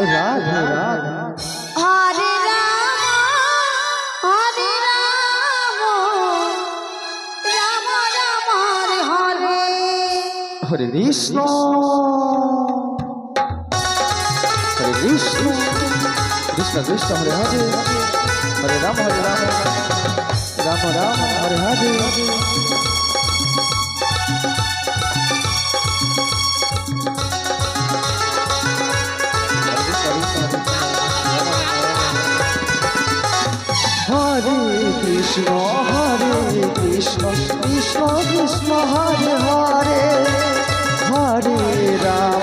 Radhe Radhe Hare Ram Hare Ram Ram Hare Hare Hare Krishna Krishna Krishna Hare Hare Hare Ram Ram Ram Hare Hare Hare Krishna Krishna Krishna Hare Hare Hare Ram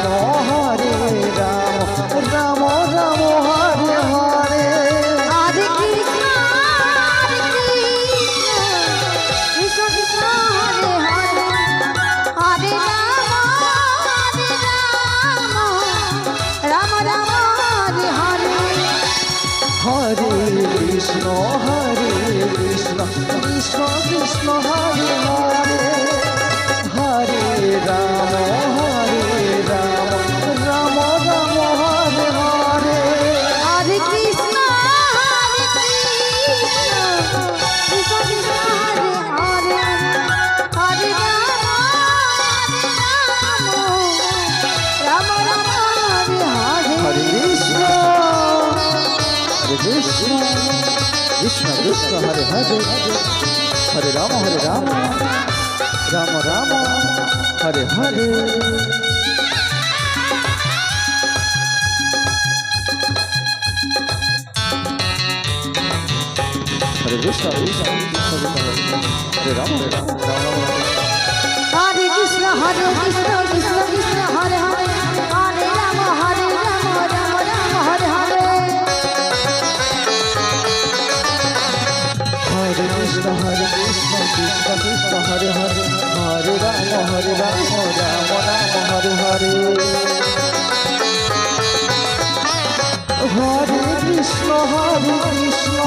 Ram Ram Hare Hare Hare Krishna Krishna Krishna Hare Hare Hare Ram Ram Hare Hare Hare Krishna Krishna Krishna Hare Hare Hare Ram Ram Ram Hare Hare Hare Krishna Krishna Krishna Hare Hare Hare Ram Ram Hare Hare Hare Krishna Krishna Krishna Hare Hare Hare Ram Ram Ram Hare Hare Hare Krishna Hare Ram Ram Hare Krishna Krishna Krishna Hare Hare Hare Ram Ram Ram Hare Hare Hare Krishna Krishna Krishna Hare Hare Hare Ram Ram Hare Hare Hare Krishna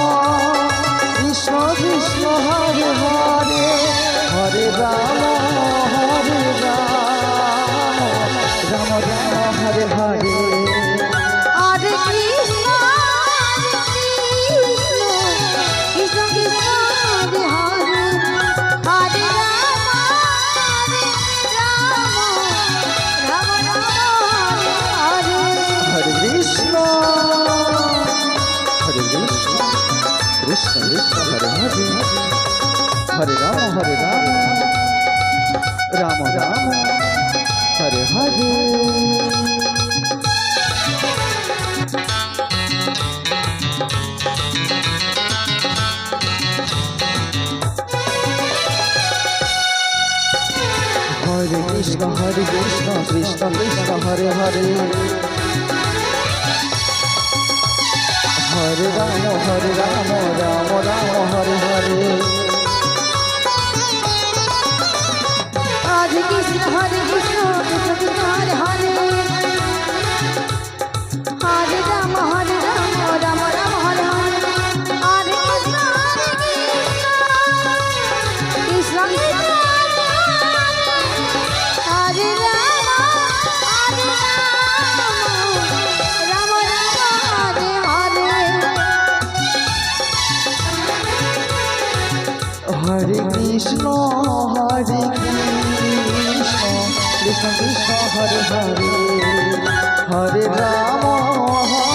Krishna Krishna Hare Hare Hare Ram Ram Hare Hare Hare Krishna Krishna Krishna Hare Hare Hare Ram Ram Hare Hare Krishna Krishna Hare Hare Hare Ram Ram Hare Hare Hare Krishna Krishna Hare Hare Hare Ram Ram Hare Hare Hare Krishna Krishna Krishna Hare Hare Hare Ram Ram Ram Hare Hare Hare Krishna Krishna Krishna Hare Ram Ram Hare Hare Hare Krishna Krishna Krishna Hare Hare Hare Ram